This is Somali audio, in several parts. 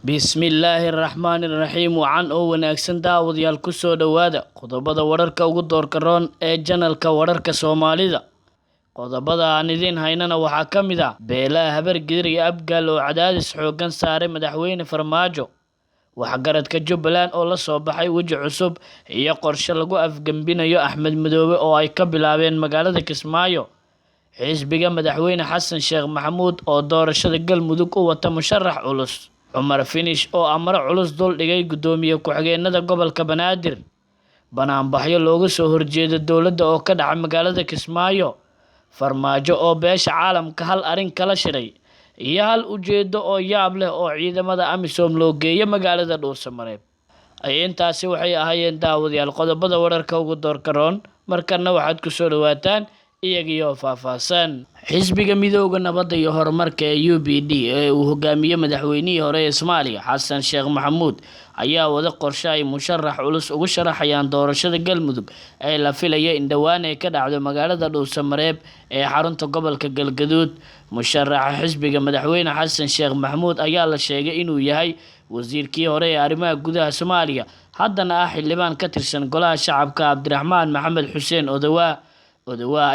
Bismillahirrahmanirrahiim waxaan oo wanaagsan daawadayaal ku soo dhawaada qodobada wararka ugu doorka roon ee janalka wararka Soomaalida. Qodobada aan idin haynana waxaa ka mid ah beelaha Habargir iyo Abgaal oo cadaadis xooggan saaray madaxweyne Farmaajo, waxgaradka Jubbaland oo la soo baxay weji cusub iyo qorshe lagu afgambinayo Axmed Madoobe oo ay ka bilaabeen magaalada Kismaayo. Xisbiga madaxweyne Xasan Sheekh Maxamuud oo doorashada Galmudug u wata musharax culus. Cumar Finish oo amar culus dul dhigay gudoomiye ku-xigeenada gobolka Banaadir. Banaanbaxyo looga soo horjeedo dowladda oo ka dhacay magaalada Kismaayo. Farmaajo oo beesha caalamka hal arrin kala shiray iyo hal ujeedo oo yaab leh oo ciidamada AMISOM loo geeyay magaalada Dhuusamareeb. Intaasi waxay ahaayeen daawadayaal qodobada wararka ugu doorka roon, markana waxaad ku soo dhawaataan iyagiyo faahfaahsan. Xisbiga Midowga Nabadda iyo Horumarka ee UPD ee uu hogaamiyo madaxweynihii hore ee Soomaaliya Xasan Sheekh Maxamuud ayaa wada qorshe ay musharax culus ugu sharaxayaan doorashada Galmudug ee la filayo in dhawaan ay ka dhacdo magaalada Dhuusamareeb ee xarunta gobolka Galgaduud. Musharaxa xisbiga madaxweyne Xasan Sheekh Maxamuud ayaa la sheegay inuu yahay wasiirkii hore ee arrimaha gudaha Soomaaliya, haddana ah xildhibaan ka tirsan Golaha Shacabka Cabdiraxmaan Maxamed Xuseen Odawa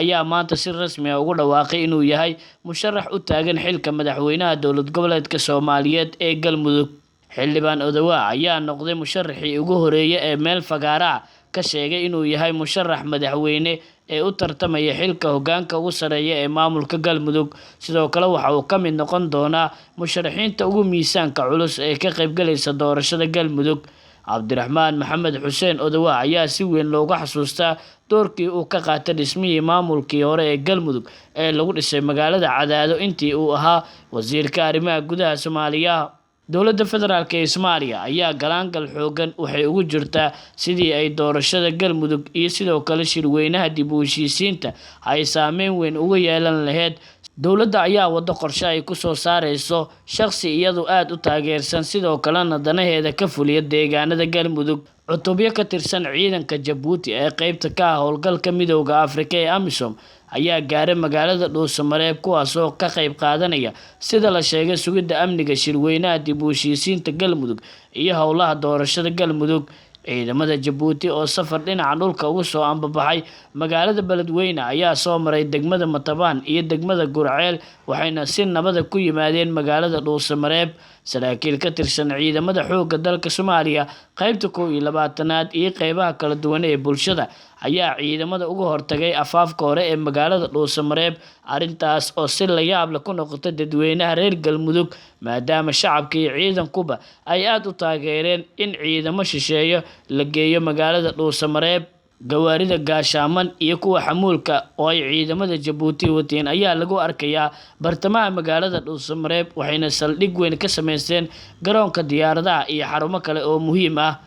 ayaa maanta si rasmi ah ugu dhawaaqay inuu yahay musharax u taagan xilka madaxweynaha dowlad goboleedka Soomaaliyeed ee Galmudug. Xildhibaan Odawa ayaa noqday musharaxii ugu horeeyay ee meel fagaara ah ka sheegay inuu yahay musharax madaxweyne ee u tartamaya xilka hoggaanka ugu sareeya ee maamulka Galmudug. Sidoo kale waxa uu ka mid noqon doonaa musharaxiinta ugu miisaanka culus ee ka qaybgalaysa doorashada Galmudug. Cabdiraxmaan Maxamed Xuseen Odawa ayaa si weyn looga xasuustaa doorkii uu ka qaatay dhismihii maamulkii hore ee Galmudug ee lagu dhisay magaalada Cadaado intii uu ahaa wasiirka arrimaha gudaha Soomaaliya. Dowladda Federaalk ee Soomaaliya ayaa galaangal xooggan waxay ugu jirtaa sidii ay doorashada Galmudug iyo sidoo kale shirweynaha dib u heshiisiinta ay saameyn weyn uga yeelan lahayd. Dowladda ayaa wado qorshe ay ku soo saarayso shakhsi iyadu aad u taageersan sidoo kalena danaheeda ka fuliya deegaanada Galmudug. Cutubyo ka tirsan ciidanka Jabuuti ee qaybta ka ah howlgalka Midowga Afrika ee AMISOM ayaa gaaray magaalada Dhuusamareeb kuwaas oo ka qayb qaadanaya sida la sheegay sugidda amniga shirweynaha dib u heshiisiinta Galmudug iyo howlaha doorashada Galmudug. Ciidamada Jabuuti oo safar dhinaca dhulka ugu soo ambabaxay magaalada Beledweyne ayaa soo maray degmada Matabaan iyo degmada Gurceel waxayna si nabad ah ku yimaadeen magaalada Dhuusamareeb. Saraakiil ka tirsan ciidamada xoogga dalka Soomaaliya qaybta 12aad iyo qaybaha kala duwan ee bulshada ayaa ciidamada uga hortagay afaafka hore ee magaalada Dhuusamareeb, arrintaas oo si la yaab leh ku noqotay dadweynaha reer Galmudug maadaama shacabka iyo ciidankuba ay aad u taageereen in ciidamo shisheeye la geeyo magaalada Dhuusamareeb. Gawaarida gaashaaman iyo kuwa xamuulka oo ay ciidamada Jabuuti wateen ayaa lagu arkayaa bartamaha magaalada Dhuusamareeb waxayna saldhig weyn ka sameysteen garoonka diyaaradaha iyo xarumo kale oo muhiim ah.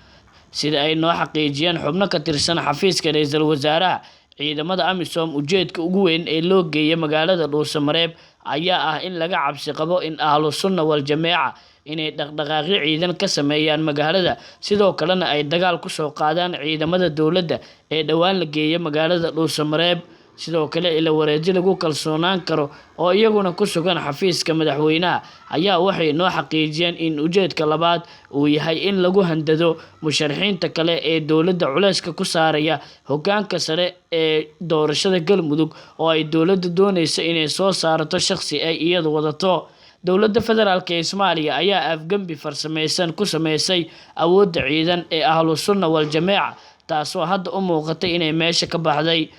Sida ay noo xaqiijiyeen xubno ka tirsan xafiiska ra'iisul wasaaraha, ciidamada AMISOM ujeedka ugu weyn ee loo geeyay magaalada Dhuusamareeb ayaa ah in laga cabsi qabo in ahlu sunna wal jameeca inay dhaqdhaqaaqyo ciidan ka sameeyaan magaalada, sidoo kalena ay dagaal ku soo qaadaan ciidamada dowladda ee dhawaan la geeyay magaalada Dhuusamareeb. Sidoo kale ila wareejin lagu kalsoonaan karo oo iyaguna ku sugan xafiiska madaxweynaha ayaa waxay noo xaqiijiyeen in ujeedka labaad uu yahay in lagu handado musharaxiinta kale ee dowladda culayska ku saaraya hoggaanka sare ee doorashada Galmudug oo ay dowladda doonayso inay soo saarto shakhsi ay iyadu wadato. Dowladda Federaalk ee Soomaaliya ayaa afgambi farsameysan ku sameysay awoodda ciidan ee ahlu sunna wal jameeca taasoo hadda u muuqatay inay meesha ka baxday.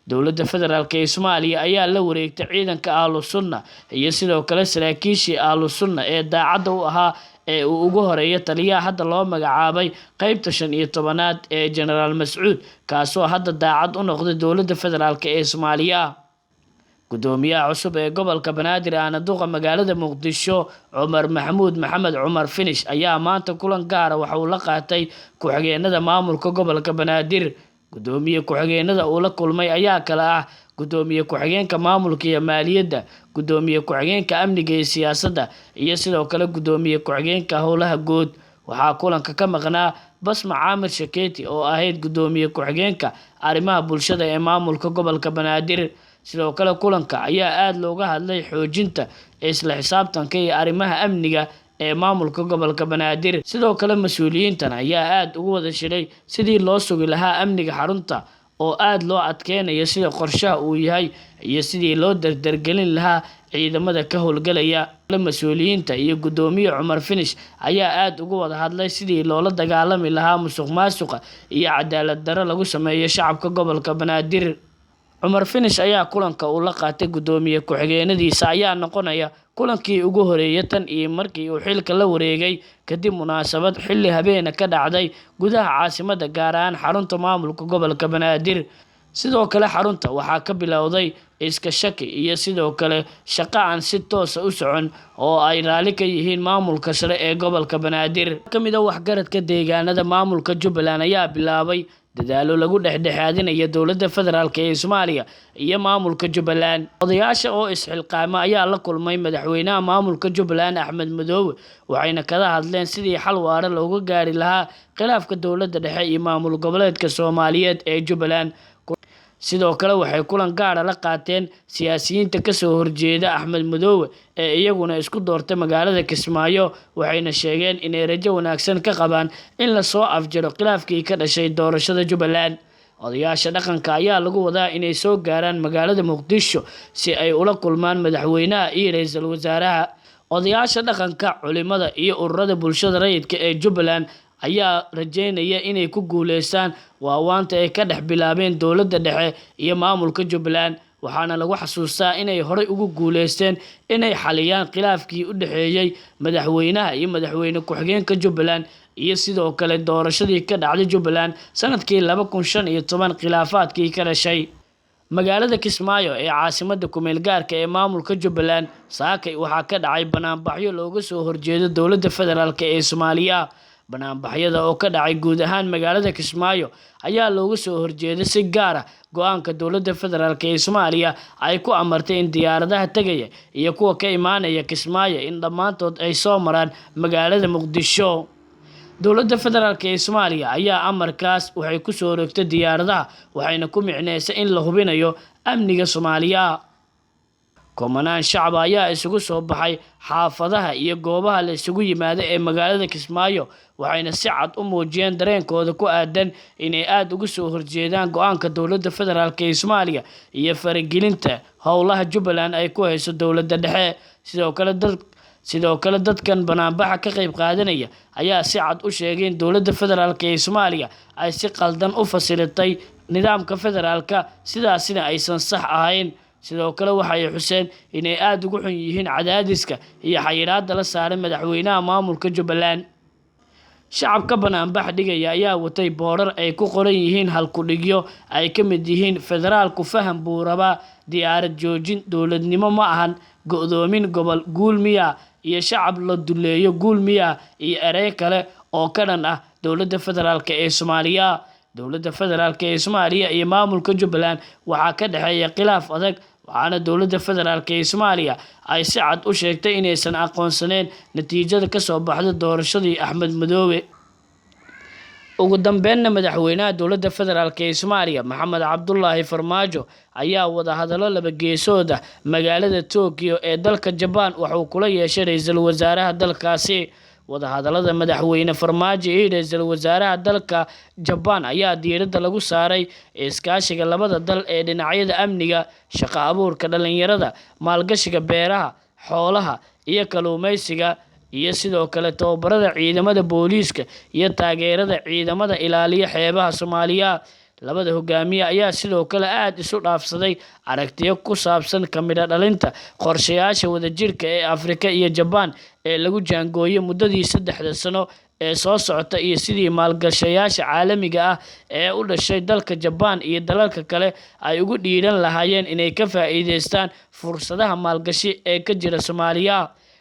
Dowladda Federaalk ee Soomaaliya ayaa la wareegtay ciidanka ahlu sunna iyo sidoo kale saraakiishii ahlu sunna ee daacadda u ahaa ee uu ugu horeeyo taliyaha hadda loo magacaabay qaybta 15aad ee Generaal Mascuud kaasoo hadda daacad u noqday dowladda Federaalk ee Soomaaliya. Gudoomiyaha cusub ee gobolka Banaadir aana duqa magaalada Muqdisho Cumar Maxamuud Maxamed Cumar Finish ayaa maanta kulan gaar ah waxa uu la qaatay ku-xigeenada maamulka gobolka Banaadir. Gudoomiye ku-xigeenada uu la kulmay ayaa kala ah gudoomiye ku-xigeenka maamulka iyo maaliyadda, gudoomiye ku-xigeenka amniga iyo siyaasadda iyo sidoo kale gudoomiye ku-xigeenka howlaha guud. Waxaa kulanka ka maqnaa Basma Caamir Shakeeti oo ahayd gudoomiye ku-xigeenka arrimaha bulshada ee maamulka gobolka Banaadir. Sidoo kale kulanka ayaa aad looga hadlay xoojinta isla xisaabtanka iyo arrimaha amniga ee maamulka gobolka Banaadir. Sidoo kale mas'uuliyiintan ayaa aad ugu wada shiray sidii loo sugi lahaa amniga xarunta oo aad loo adkeynayo sida qorshaha uu yahay iyo sidii loo dardargelin lahaa ciidamada ka howlgalaya. Mas'uuliyiinta iyo gudoomiye Cumar Finish ayaa aad uga wada hadlay sidii loola dagaalami lahaa musuqmaasuqa iyo cadaalad darro lagu sameeyo shacabka gobolka Banaadir. Cumar Finish ayaa kulanka uu la qaatay gudoomiye ku-xigeenadiisa ayaa noqonaya kulankii ugu horeeyay tan iyo markii uu xilka la wareegay kadib munaasabad xilli habeen ka dhacday gudaha caasimadda gaar ahaan xarunta maamulka gobolka Banaadir. Sidoo kale xarunta waxaa ka bilowday iska shaki iyo sidoo kale shaqo aan si toos ah u socon oo ay raali ka yihiin maamulka sare ee gobolka Banaadir. Kamid ah waxgaradka deegaanada maamulka Jubbaland ayaa bilaabay dadaalo lagu dhexdhexaadinayo dowladda federaalka ee Soomaaliya iyo maamulka Jubbaland. Odayaasha oo isxilqaama ayaa la kulmay madaxweynaha maamulka Jubbaland Axmed Madoobe waxayna kala hadleen sidii xal waara looga gaari lahaa khilaafka dowladda dhexe iyo maamul goboleedka Soomaaliyeed ee Jubbaland. Sidoo kale waxay kulan gaar ah la qaateen siyaasiyiinta ka soo horjeeda Axmed Madoobe ee iyaguna isku doortay magaalada Kismaayo waxayna sheegeen inay rajo wanaagsan ka qabaan in la soo afjaro khilaafkii ka dhashay doorashada Jubbaland. Odayaasha dhaqanka ayaa lagu wadaa inay soo gaaraan magaalada Muqdisho si ay ula kulmaan madaxweynaha iyo ra'iisul wasaaraha. Odayaasha dhaqanka, culimada iyo ururada bulshada rayidka ee Jubbaland ayaa rajeynaya inay ku guuleystaan waawaanta ay ka dhex bilaabeen dowladda dhexe iyo maamulka Jubbaland. Waxaana lagu xasuustaa inay horey ugu guuleysteen inay xaliyaan khilaafkii u dhaxeeyay madaxweynaha iyo madaxweyne ku-xigeenka Jubbaland iyo sidoo kale doorashadii ka dhacday Jubbaland sanadkii 2015 khilaafaadkii ka dhashay. Magaalada Kismaayo ee caasimadda ku-meel gaarka ee maamulka Jubbaland saakay waxaa ka dhacay banaanbaxyo looga soo horjeedo dowladda federaalka ee Soomaaliya. Banaanbaxyada oo ka dhacay guud ahaan magaalada Kismaayo ayaa looga soo horjeeday si gaar ah go'aanka dowladda federaalka ee Soomaaliya ay ku amartay in diyaaradaha tagaya iyo kuwa ka imaanaya Kismaayo in dhammaantood ay soo maraan magaalada Muqdisho. Dowladda federaalka ee Soomaaliya ayaa amarkaas waxay ku soo rogtay diyaaradaha waxayna ku micneysay in la hubinayo amniga Soomaaliya. Kumanaan shacab ayaa isugu soo baxay xaafadaha iyo goobaha la isugu yimaado ee magaalada Kismaayo waxayna si cad u muujiyeen dareenkooda ku aadan inay aad uga soo horjeedaan go'aanka dowladda federaalka ee Soomaaliya iyo faragelinta howlaha Jubbaland ay ku hayso dowladda dhexe. Sidoo kale dadkan banaanbaxa ka qayb qaadanaya ayaa si cad u sheegay in dowladda federaalka ee Soomaaliya ay si qaldan u fasilatay nidaamka federaalka sidaasina aysan sax ahayn. Sidoo kale waxay xuseen inay aad ugu xun yihiin cadaadiska iyo xayiraadda la saaray madaxweynaha maamulka Jubbaland. Shacabka banaanbax dhigaya ayaa watay boorar ay ku qoran yihiin halku-dhigyo ay ka mid yihiin federaalku faham buu rabaa, diyaarad joojin, dowladnimo ma ahan, go'doomin gobol, guul miyaa iyo shacab la duleeyo guul miyaa iyo erey kale oo ka dhan ah dowladda federaalka ee Soomaaliya. Dowladda federaalka ee Soomaaliya iyo maamulka Jubbaland waxaa ka dhaxeeya khilaaf adag waxaana dowladda federaalka ee Soomaaliya ay si cad u sheegtay inaysan aqoonsaneyn natiijada ka soo baxday doorashadii Axmed Madoobe. Ugu dambeynna madaxweynaha dowladda federaalka ee Soomaaliya Maxamed Cabdullaahi Farmaajo ayaa wada hadallo laba geesood ah magaalada Tokyo ee dalka Japan wuxuu kula yeeshay ra'iisul wasaaraha dalkaasi. Wadahadallada madaxweyne Farmaajo iyo ra'iisul wasaaraha dalka Japan ayaa diiradda lagu saaray iskaashiga labada dal ee dhinacyada amniga, shaqo abuurka dhalinyarada, maalgashiga beeraha, xoolaha iyo kalluumeysiga iyo sidoo kale tababarada ciidamada booliiska iyo taageerada ciidamada ilaaliya xeebaha Soomaaliya. Labada hogaamiye ayaa sidoo kale aad isu dhaafsaday aragtiyo ku saabsan ka mid dhalinta qorshayaasha wadajirka ee Afrika iyo Japan ee lagu jaangooyay muddadii 3 sano ee soo socota iyo sidii maalgashadayaasha caalamiga ah ee u dhashay dalka Japan iyo dalalka kale ay ugu dhiiran lahaayeen inay ka faa'iideystaan fursadaha maalgashi ee ka jira Soomaaliya.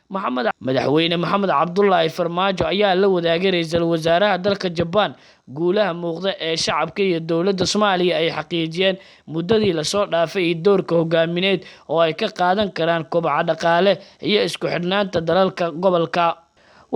Madaxweyne Maxamed Cabdullaahi Farmaajo ayaa la wadaagay ra'iisul wasaaraha dalka Japan guulaha muuqda ee shacabka iyo dowladda Soomaaliya ay xaqiijiyeen muddadii la soo dhaafay iyo doorka hogaamineed oo ay ka qaadan karaan kobaca dhaqaale iyo isku xidhnaanta dalalka gobolka.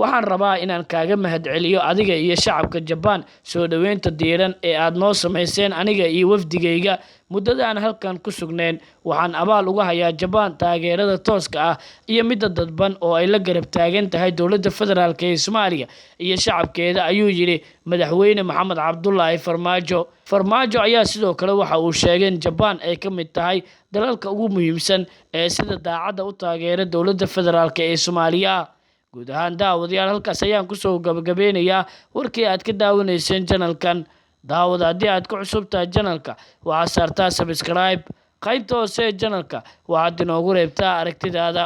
waxaan rabaa inaan kaaga mahadceliyo adiga iyo shacabka Japan soo dhaweynta diiran ee aad noo sameyseen aniga iyo wafdigayga muddada aan halkan ku sugnayn. Waxaan abaal uga hayaa Japan taageerada tooska ah iyo midda dadban oo ay la garab taagan tahay dowladda federaalka ee Soomaaliya iyo shacabkeeda, ayuu yiri madaxweyne Maxamed Cabdullaahi Farmaajo. Farmaajo ayaa sidoo kale waxa uu sheegay in Japan ay ka mid tahay dalalka ugu muhiimsan ee sida daacadda u taageera dowladda federaalka ee Soomaaliya. Guud ahaan daawadayaal, halkaas ayaan kusoo gabagabeynayaa warkii aad ka daawanayseen channelkan. daawada haddii aad ku cusub tahay channelka waxaad saartaa subscribe, qaybta hoose ee channelka waxaad inoogu reebtaa aragtidaada.